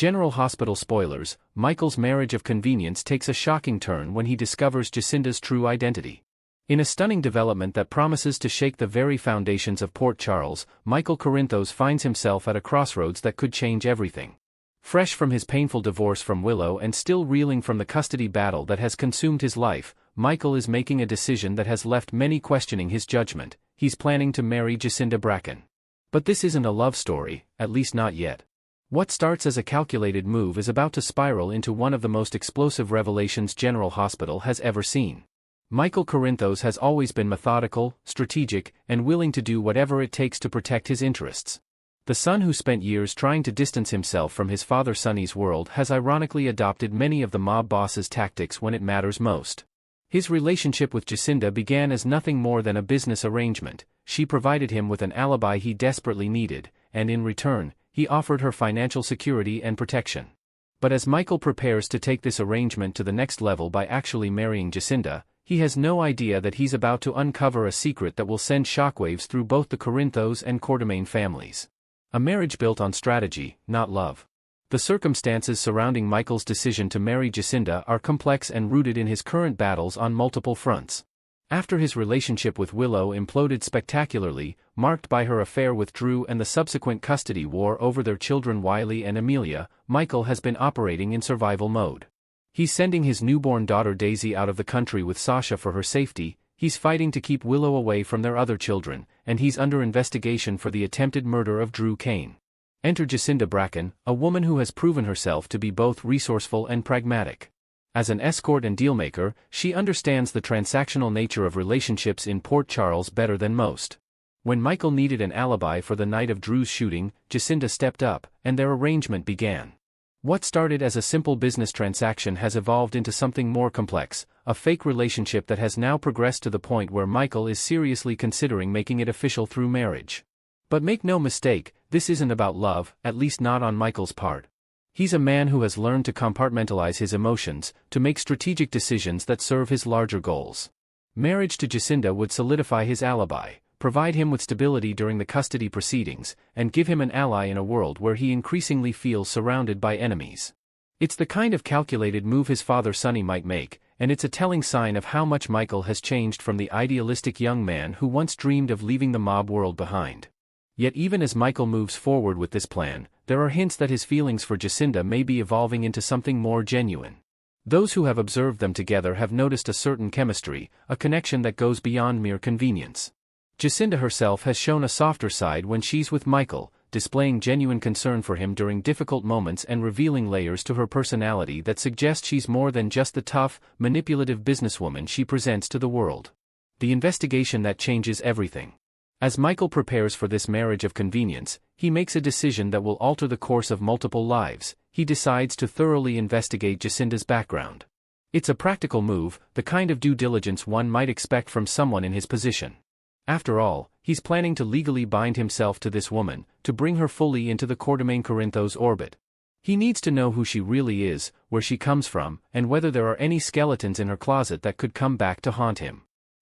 General Hospital spoilers: Michael's marriage of convenience takes a shocking turn when he discovers Jacinda's true identity. In a stunning development that promises to shake the very foundations of Port Charles, Michael Corinthos finds himself at a crossroads that could change everything. Fresh from his painful divorce from Willow and still reeling from the custody battle that has consumed his life, Michael is making a decision that has left many questioning his judgment. He's planning to marry Jacinda Bracken. But this isn't a love story, at least not yet. What starts as a calculated move is about to spiral into one of the most explosive revelations General Hospital has ever seen. Michael Corinthos has always been methodical, strategic, and willing to do whatever it takes to protect his interests. The son who spent years trying to distance himself from his father Sonny's world has ironically adopted many of the mob boss's tactics when it matters most. His relationship with Jacinda began as nothing more than a business arrangement. She provided him with an alibi he desperately needed, and in return, he offered her financial security and protection. But as Michael prepares to take this arrangement to the next level by actually marrying Jacinda, he has no idea that he's about to uncover a secret that will send shockwaves through both the Corinthos and Quartermain families. A marriage built on strategy, not love. The circumstances surrounding Michael's decision to marry Jacinda are complex and rooted in his current battles on multiple fronts. After his relationship with Willow imploded spectacularly, marked by her affair with Drew and the subsequent custody war over their children Wiley and Amelia, Michael has been operating in survival mode. He's sending his newborn daughter Daisy out of the country with Sasha for her safety, he's fighting to keep Willow away from their other children, and he's under investigation for the attempted murder of Drew Kane. Enter Jacinda Bracken, a woman who has proven herself to be both resourceful and pragmatic. As an escort and dealmaker, she understands the transactional nature of relationships in Port Charles better than most. When Michael needed an alibi for the night of Drew's shooting, Jacinda stepped up, and their arrangement began. What started as a simple business transaction has evolved into something more complex, a fake relationship that has now progressed to the point where Michael is seriously considering making it official through marriage. But make no mistake, this isn't about love, at least not on Michael's part. He's a man who has learned to compartmentalize his emotions, to make strategic decisions that serve his larger goals. Marriage to Jacinda would solidify his alibi, provide him with stability during the custody proceedings, and give him an ally in a world where he increasingly feels surrounded by enemies. It's the kind of calculated move his father Sonny might make, and it's a telling sign of how much Michael has changed from the idealistic young man who once dreamed of leaving the mob world behind. Yet even as Michael moves forward with this plan, there are hints that his feelings for Jacinda may be evolving into something more genuine. Those who have observed them together have noticed a certain chemistry, a connection that goes beyond mere convenience. Jacinda herself has shown a softer side when she's with Michael, displaying genuine concern for him during difficult moments and revealing layers to her personality that suggest she's more than just the tough, manipulative businesswoman she presents to the world. The investigation that changes everything. As Michael prepares for this marriage of convenience, he makes a decision that will alter the course of multiple lives. He decides to thoroughly investigate Jacinda's background. It's a practical move, the kind of due diligence one might expect from someone in his position. After all, he's planning to legally bind himself to this woman, to bring her fully into the Quartermain Corinthos orbit. He needs to know who she really is, where she comes from, and whether there are any skeletons in her closet that could come back to haunt him.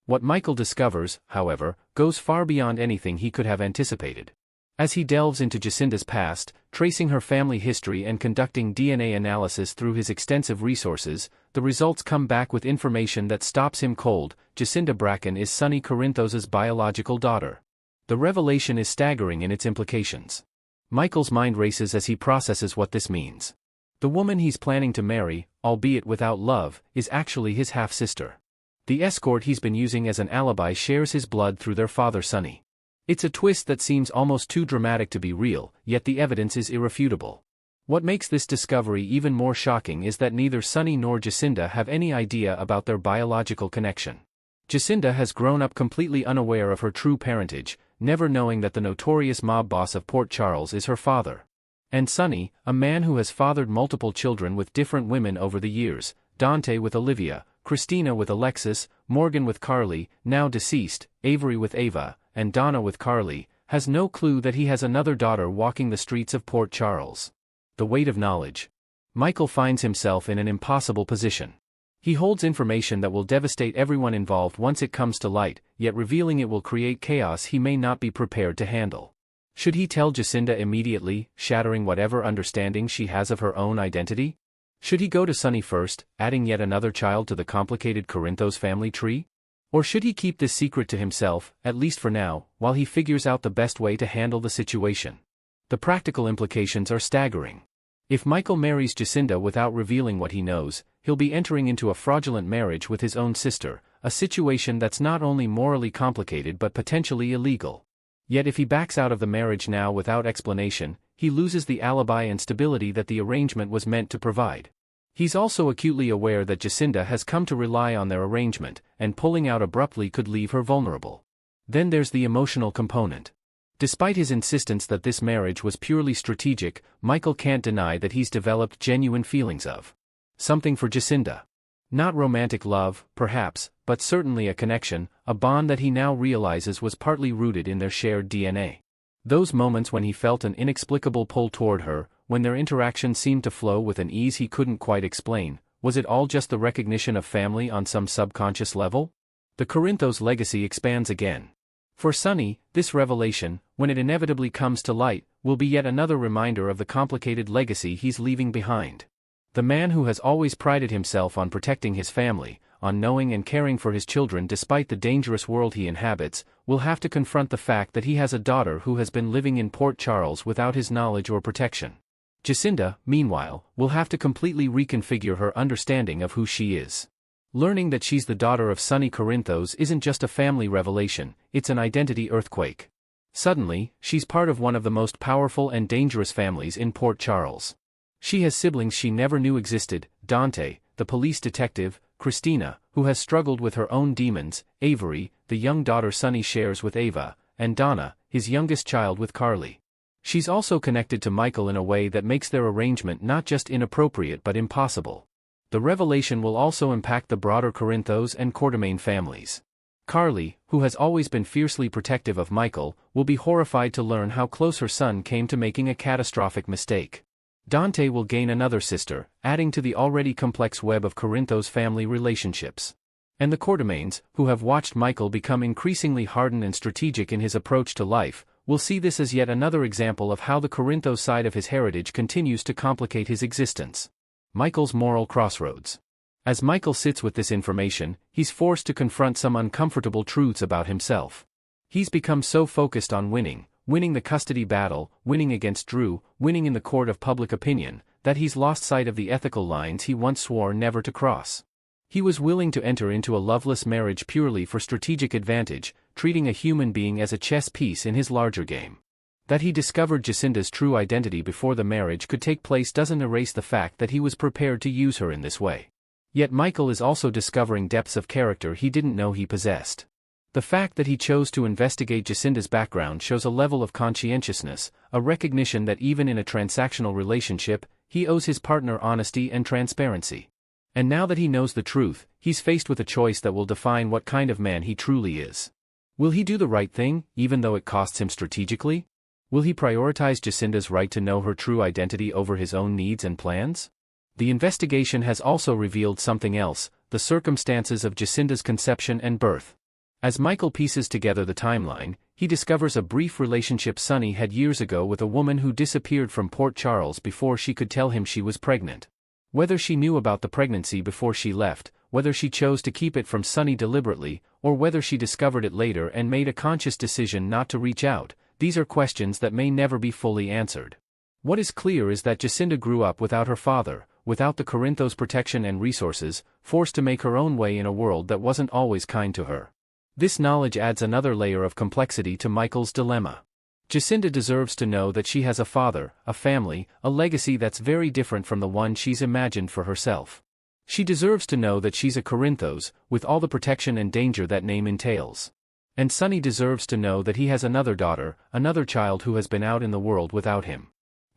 What Michael discovers, however, goes far beyond anything he could have anticipated. As he delves into Jacinda's past, tracing her family history and conducting DNA analysis through his extensive resources, the results come back with information that stops him cold. Jacinda Bracken is Sonny Corinthos's biological daughter. The revelation is staggering in its implications. Michael's mind races as he processes what this means. The woman he's planning to marry, albeit without love, is actually his half-sister. The escort he's been using as an alibi shares his blood through their father Sonny. It's a twist that seems almost too dramatic to be real, yet the evidence is irrefutable. What makes this discovery even more shocking is that neither Sonny nor Jacinda have any idea about their biological connection. Jacinda has grown up completely unaware of her true parentage, never knowing that the notorious mob boss of Port Charles is her father. And Sonny, a man who has fathered multiple children with different women over the years, Dante with Olivia, Christina with Alexis, Morgan with Carly, now deceased, Avery with Ava, and Donna with Carly, has no clue that he has another daughter walking the streets of Port Charles. The weight of knowledge. Michael finds himself in an impossible position. He holds information that will devastate everyone involved once it comes to light, yet revealing it will create chaos he may not be prepared to handle. Should he tell Jacinda immediately, shattering whatever understanding she has of her own identity? Should he go to Sonny first, adding yet another child to the complicated Corinthos family tree? Or should he keep this secret to himself, at least for now, while he figures out the best way to handle the situation? The practical implications are staggering. If Michael marries Jacinda without revealing what he knows, he'll be entering into a fraudulent marriage with his own sister, a situation that's not only morally complicated but potentially illegal. Yet if he backs out of the marriage now without explanation, he loses the alibi and stability that the arrangement was meant to provide. He's also acutely aware that Jacinda has come to rely on their arrangement, and pulling out abruptly could leave her vulnerable. Then there's the emotional component. Despite his insistence that this marriage was purely strategic, Michael can't deny that he's developed genuine feelings of something for Jacinda. Not romantic love, perhaps, but certainly a connection, a bond that he now realizes was partly rooted in their shared DNA. Those moments when he felt an inexplicable pull toward her, when their interaction seemed to flow with an ease he couldn't quite explain, was it all just the recognition of family on some subconscious level? The Corinthos legacy expands again. For Sonny, this revelation, when it inevitably comes to light, will be yet another reminder of the complicated legacy he's leaving behind. The man who has always prided himself on protecting his family, on knowing and caring for his children despite the dangerous world he inhabits, will have to confront the fact that he has a daughter who has been living in Port Charles without his knowledge or protection. Jacinda, meanwhile, will have to completely reconfigure her understanding of who she is. Learning that she's the daughter of Sonny Corinthos isn't just a family revelation, it's an identity earthquake. Suddenly, she's part of one of the most powerful and dangerous families in Port Charles. She has siblings she never knew existed: Dante, the police detective; Christina, who has struggled with her own demons; Avery, the young daughter Sonny shares with Ava; and Donna, his youngest child, with Carly. She's also connected to Michael in a way that makes their arrangement not just inappropriate but impossible. The revelation will also impact the broader Corinthos and Quartermain families. Carly, who has always been fiercely protective of Michael, will be horrified to learn how close her son came to making a catastrophic mistake. Dante will gain another sister, adding to the already complex web of Corinthos family relationships. And the Quartermains, who have watched Michael become increasingly hardened and strategic in his approach to life, will see this as yet another example of how the Corinthos side of his heritage continues to complicate his existence. Michael's moral crossroads. As Michael sits with this information, he's forced to confront some uncomfortable truths about himself. He's become so focused on winning the custody battle, winning against Drew, winning in the court of public opinion, that he's lost sight of the ethical lines he once swore never to cross. He was willing to enter into a loveless marriage purely for strategic advantage, treating a human being as a chess piece in his larger game. That he discovered Jacinda's true identity before the marriage could take place doesn't erase the fact that he was prepared to use her in this way. Yet Michael is also discovering depths of character he didn't know he possessed. The fact that he chose to investigate Jacinda's background shows a level of conscientiousness, a recognition that even in a transactional relationship, he owes his partner honesty and transparency. And now that he knows the truth, he's faced with a choice that will define what kind of man he truly is. Will he do the right thing, even though it costs him strategically? Will he prioritize Jacinda's right to know her true identity over his own needs and plans? The investigation has also revealed something else: the circumstances of Jacinda's conception and birth. As Michael pieces together the timeline, he discovers a brief relationship Sonny had years ago with a woman who disappeared from Port Charles before she could tell him she was pregnant. Whether she knew about the pregnancy before she left, whether she chose to keep it from Sonny deliberately, or whether she discovered it later and made a conscious decision not to reach out, these are questions that may never be fully answered. What is clear is that Jacinda grew up without her father, without the Corinthos' protection and resources, forced to make her own way in a world that wasn't always kind to her. This knowledge adds another layer of complexity to Michael's dilemma. Jacinda deserves to know that she has a father, a family, a legacy that's very different from the one she's imagined for herself. She deserves to know that she's a Corinthos, with all the protection and danger that name entails. And Sonny deserves to know that he has another daughter, another child who has been out in the world without him.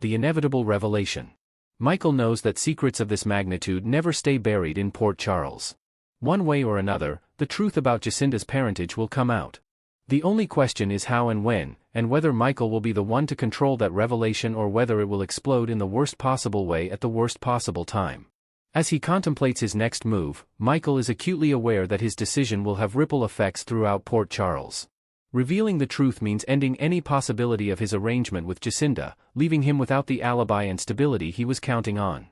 The inevitable revelation. Michael knows that secrets of this magnitude never stay buried in Port Charles. One way or another, the truth about Jacinda's parentage will come out. The only question is how and when, and whether Michael will be the one to control that revelation or whether it will explode in the worst possible way at the worst possible time. As he contemplates his next move, Michael is acutely aware that his decision will have ripple effects throughout Port Charles. Revealing the truth means ending any possibility of his arrangement with Jacinda, leaving him without the alibi and stability he was counting on.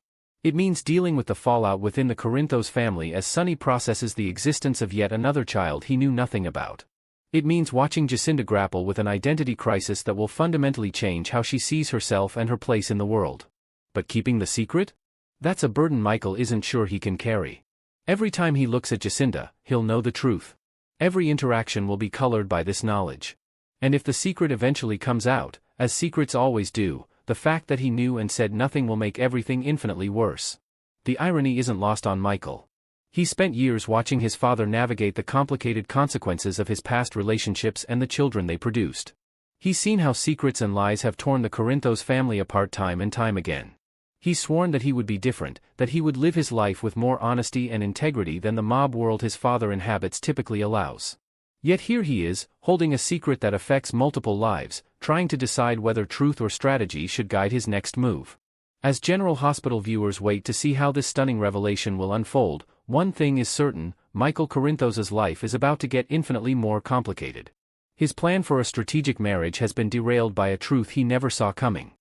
It means dealing with the fallout within the Corinthos family as Sonny processes the existence of yet another child he knew nothing about. It means watching Jacinda grapple with an identity crisis that will fundamentally change how she sees herself and her place in the world. But keeping the secret? That's a burden Michael isn't sure he can carry. Every time he looks at Jacinda, he'll know the truth. Every interaction will be colored by this knowledge. And if the secret eventually comes out, as secrets always do, the fact that he knew and said nothing will make everything infinitely worse. The irony isn't lost on Michael. He spent years watching his father navigate the complicated consequences of his past relationships and the children they produced. He's seen how secrets and lies have torn the Corinthos family apart time and time again. He's sworn that he would be different, that he would live his life with more honesty and integrity than the mob world his father inhabits typically allows. Yet here he is, holding a secret that affects multiple lives, trying to decide whether truth or strategy should guide his next move. As General Hospital viewers wait to see how this stunning revelation will unfold, one thing is certain: Michael Corinthos' life is about to get infinitely more complicated. His plan for a strategic marriage has been derailed by a truth he never saw coming.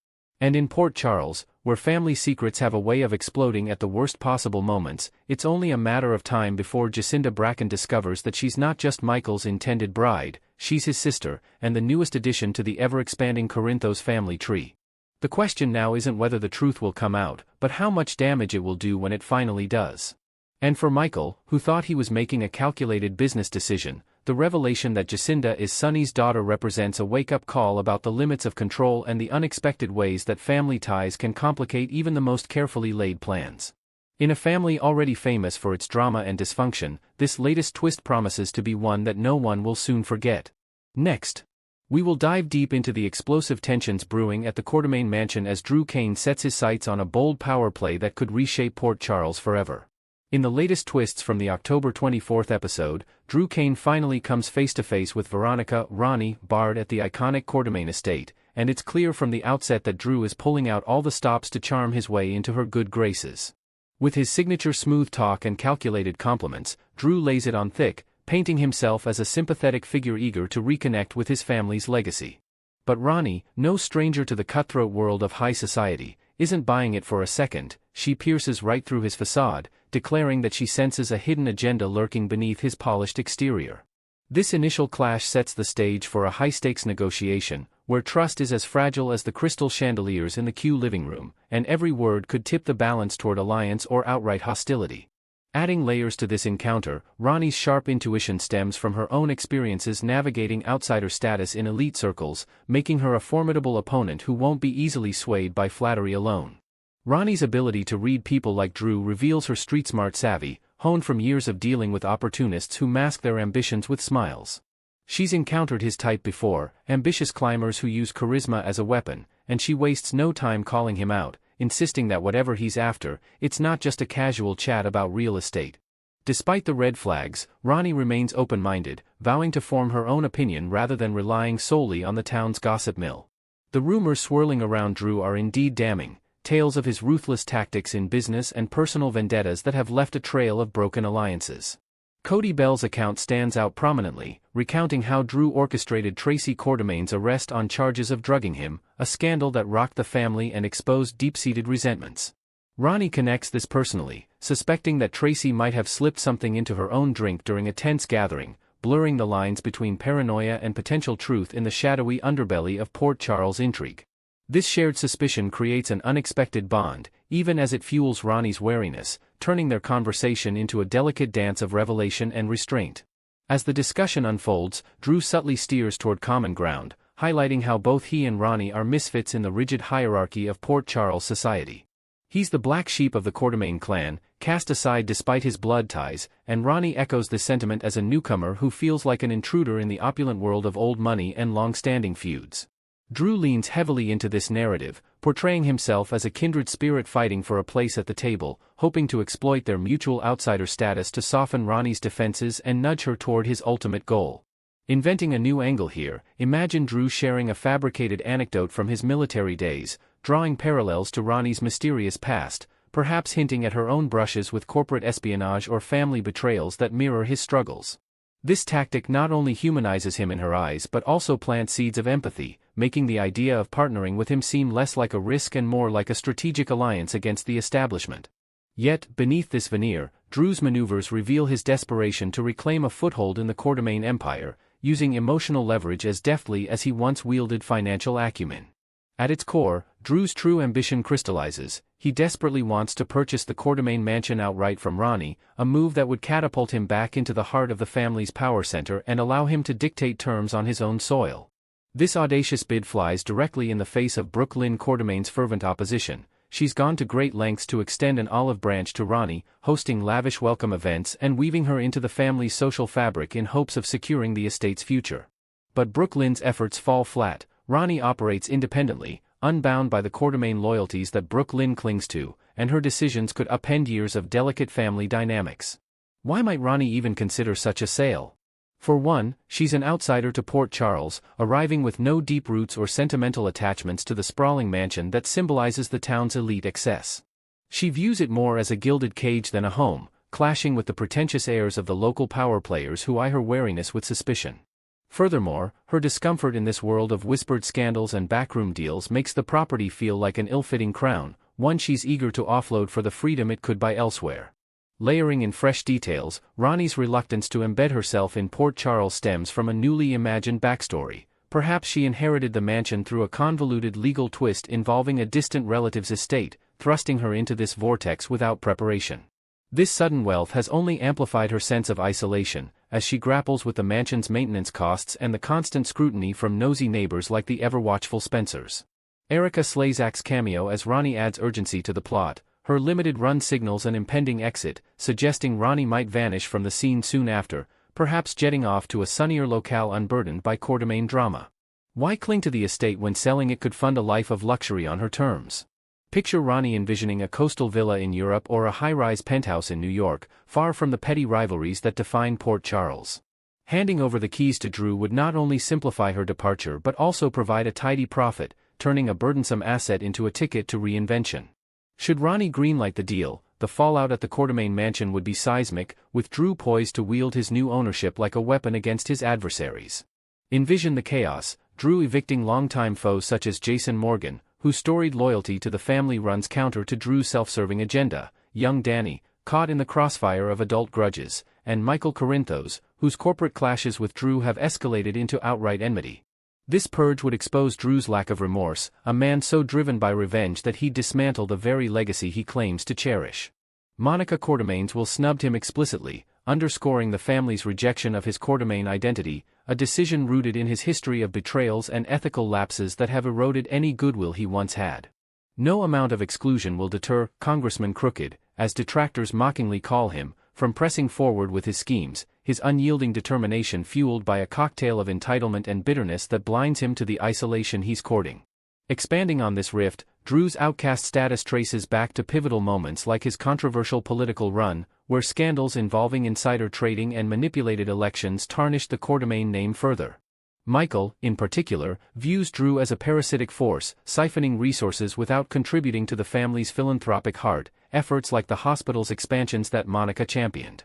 And in Port Charles, where family secrets have a way of exploding at the worst possible moments, it's only a matter of time before Jacinda Bracken discovers that she's not just Michael's intended bride, she's his sister, and the newest addition to the ever-expanding Corinthos family tree. The question now isn't whether the truth will come out, but how much damage it will do when it finally does. And for Michael, who thought he was making a calculated business decision, the revelation that Jacinda is Sonny's daughter represents a wake-up call about the limits of control and the unexpected ways that family ties can complicate even the most carefully laid plans. In a family already famous for its drama and dysfunction, this latest twist promises to be one that no one will soon forget. Next, we will dive deep into the explosive tensions brewing at the Quartermaine mansion as Drew Kane sets his sights on a bold power play that could reshape Port Charles forever. In the latest twists from the October 24th episode, Drew Kane finally comes face-to-face with Veronica Ronnie Bard at the iconic Quartermaine estate, and it's clear from the outset that Drew is pulling out all the stops to charm his way into her good graces. With his signature smooth talk and calculated compliments, Drew lays it on thick, painting himself as a sympathetic figure eager to reconnect with his family's legacy. But Ronnie, no stranger to the cutthroat world of high society, isn't buying it for a second. She pierces right through his facade, declaring that she senses a hidden agenda lurking beneath his polished exterior. This initial clash sets the stage for a high-stakes negotiation, where trust is as fragile as the crystal chandeliers in the Q living room, and every word could tip the balance toward alliance or outright hostility. Adding layers to this encounter, Ronnie's sharp intuition stems from her own experiences navigating outsider status in elite circles, making her a formidable opponent who won't be easily swayed by flattery alone. Ronnie's ability to read people like Drew reveals her street-smart savvy, honed from years of dealing with opportunists who mask their ambitions with smiles. She's encountered his type before, ambitious climbers who use charisma as a weapon, and she wastes no time calling him out, insisting that whatever he's after, it's not just a casual chat about real estate. Despite the red flags, Ronnie remains open-minded, vowing to form her own opinion rather than relying solely on the town's gossip mill. The rumors swirling around Drew are indeed damning, tales of his ruthless tactics in business and personal vendettas that have left a trail of broken alliances. Cody Bell's account stands out prominently, recounting how Drew orchestrated Tracy Quartermaine's arrest on charges of drugging him, a scandal that rocked the family and exposed deep-seated resentments. Ronnie connects this personally, suspecting that Tracy might have slipped something into her own drink during a tense gathering, blurring the lines between paranoia and potential truth in the shadowy underbelly of Port Charles intrigue. This shared suspicion creates an unexpected bond, even as it fuels Ronnie's wariness, turning their conversation into a delicate dance of revelation and restraint. As the discussion unfolds, Drew subtly steers toward common ground, highlighting how both he and Ronnie are misfits in the rigid hierarchy of Port Charles society. He's the black sheep of the Quartermaine clan, cast aside despite his blood ties, and Ronnie echoes this sentiment as a newcomer who feels like an intruder in the opulent world of old money and long-standing feuds. Drew leans heavily into this narrative, portraying himself as a kindred spirit fighting for a place at the table, hoping to exploit their mutual outsider status to soften Ronnie's defenses and nudge her toward his ultimate goal. Inventing a new angle here, imagine Drew sharing a fabricated anecdote from his military days, drawing parallels to Ronnie's mysterious past, perhaps hinting at her own brushes with corporate espionage or family betrayals that mirror his struggles. This tactic not only humanizes him in her eyes but also plants seeds of empathy, making the idea of partnering with him seem less like a risk and more like a strategic alliance against the establishment. Yet, beneath this veneer, Drew's maneuvers reveal his desperation to reclaim a foothold in the Quartermaine empire, using emotional leverage as deftly as he once wielded financial acumen. At its core, Drew's true ambition crystallizes. He desperately wants to purchase the Quartermaine mansion outright from Ronnie, a move that would catapult him back into the heart of the family's power center and allow him to dictate terms on his own soil. This audacious bid flies directly in the face of Brooke Lynn Quartermaine's fervent opposition. She's gone to great lengths to extend an olive branch to Ronnie, hosting lavish welcome events and weaving her into the family's social fabric in hopes of securing the estate's future. But Brooke Lynn's efforts fall flat. Ronnie operates independently, unbound by the Quartermaine loyalties that Brooke Lynn clings to, and her decisions could upend years of delicate family dynamics. Why might Ronnie even consider such a sale? For one, she's an outsider to Port Charles, arriving with no deep roots or sentimental attachments to the sprawling mansion that symbolizes the town's elite excess. She views it more as a gilded cage than a home, clashing with the pretentious airs of the local power players who eye her wariness with suspicion. Furthermore, her discomfort in this world of whispered scandals and backroom deals makes the property feel like an ill-fitting crown, one she's eager to offload for the freedom it could buy elsewhere. Layering in fresh details, Ronnie's reluctance to embed herself in Port Charles stems from a newly imagined backstory. Perhaps she inherited the mansion through a convoluted legal twist involving a distant relative's estate, thrusting her into this vortex without preparation. This sudden wealth has only amplified her sense of isolation, as she grapples with the mansion's maintenance costs and the constant scrutiny from nosy neighbors like the ever-watchful Spencers. Erica Slezak's cameo as Ronnie adds urgency to the plot. Her limited run signals an impending exit, suggesting Ronnie might vanish from the scene soon after, perhaps jetting off to a sunnier locale unburdened by Quartermaine drama. Why cling to the estate when selling it could fund a life of luxury on her terms? Picture Ronnie envisioning a coastal villa in Europe or a high-rise penthouse in New York, far from the petty rivalries that define Port Charles. Handing over the keys to Drew would not only simplify her departure but also provide a tidy profit, turning a burdensome asset into a ticket to reinvention. Should Ronnie greenlight the deal, the fallout at the Quartermaine mansion would be seismic, with Drew poised to wield his new ownership like a weapon against his adversaries. Envision the chaos: Drew evicting longtime foes such as Jason Morgan, whose storied loyalty to the family runs counter to Drew's self-serving agenda, young Danny, caught in the crossfire of adult grudges, and Michael Corinthos, whose corporate clashes with Drew have escalated into outright enmity. This purge would expose Drew's lack of remorse, a man so driven by revenge that he'd dismantle the very legacy he claims to cherish. Monica Quartermaine's will snubbed him explicitly, underscoring the family's rejection of his Quartermaine identity, a decision rooted in his history of betrayals and ethical lapses that have eroded any goodwill he once had. No amount of exclusion will deter Congressman Crooked, as detractors mockingly call him, from pressing forward with his schemes, his unyielding determination fueled by a cocktail of entitlement and bitterness that blinds him to the isolation he's courting. Expanding on this rift, Drew's outcast status traces back to pivotal moments like his controversial political run, where scandals involving insider trading and manipulated elections tarnished the Quartermaine name further. Michael, in particular, views Drew as a parasitic force, siphoning resources without contributing to the family's philanthropic heart, efforts like the hospital's expansions that Monica championed.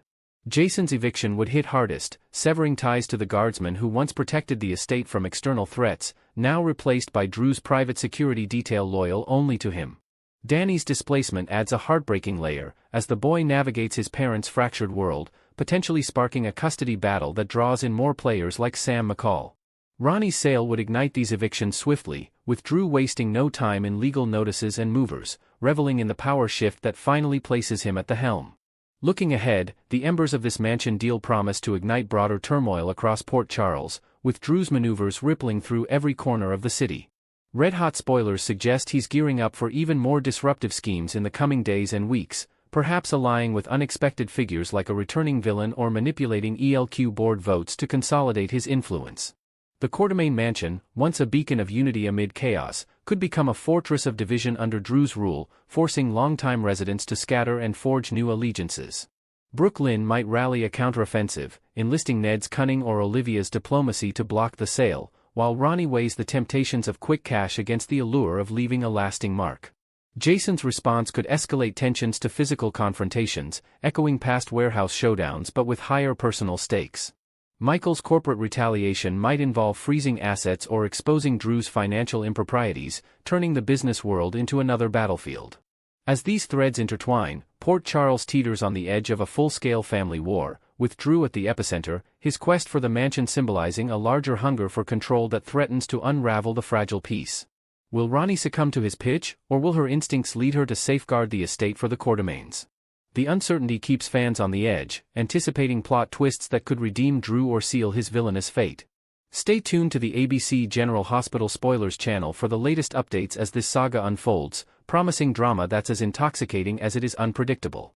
Jason's eviction would hit hardest, severing ties to the guardsman who once protected the estate from external threats, now replaced by Drew's private security detail loyal only to him. Danny's displacement adds a heartbreaking layer, as the boy navigates his parents' fractured world, potentially sparking a custody battle that draws in more players like Sam McCall. Ronnie's sale would ignite these evictions swiftly, with Drew wasting no time in legal notices and movers, reveling in the power shift that finally places him at the helm. Looking ahead, the embers of this mansion deal promise to ignite broader turmoil across Port Charles, with Drew's maneuvers rippling through every corner of the city. Red-hot spoilers suggest he's gearing up for even more disruptive schemes in the coming days and weeks, perhaps allying with unexpected figures like a returning villain or manipulating ELQ board votes to consolidate his influence. The Quartermaine mansion, once a beacon of unity amid chaos, could become a fortress of division under Drew's rule, forcing longtime residents to scatter and forge new allegiances. Brooke Lynn might rally a counteroffensive, enlisting Ned's cunning or Olivia's diplomacy to block the sale, while Ronnie weighs the temptations of quick cash against the allure of leaving a lasting mark. Jason's response could escalate tensions to physical confrontations, echoing past warehouse showdowns but with higher personal stakes. Michael's corporate retaliation might involve freezing assets or exposing Drew's financial improprieties, turning the business world into another battlefield. As these threads intertwine, Port Charles teeters on the edge of a full-scale family war, with Drew at the epicenter, his quest for the mansion symbolizing a larger hunger for control that threatens to unravel the fragile peace. Will Ronnie succumb to his pitch, or will her instincts lead her to safeguard the estate for the Quartermaines? The uncertainty keeps fans on the edge, anticipating plot twists that could redeem Drew or seal his villainous fate. Stay tuned to the ABC General Hospital Spoilers channel for the latest updates as this saga unfolds, promising drama that's as intoxicating as it is unpredictable.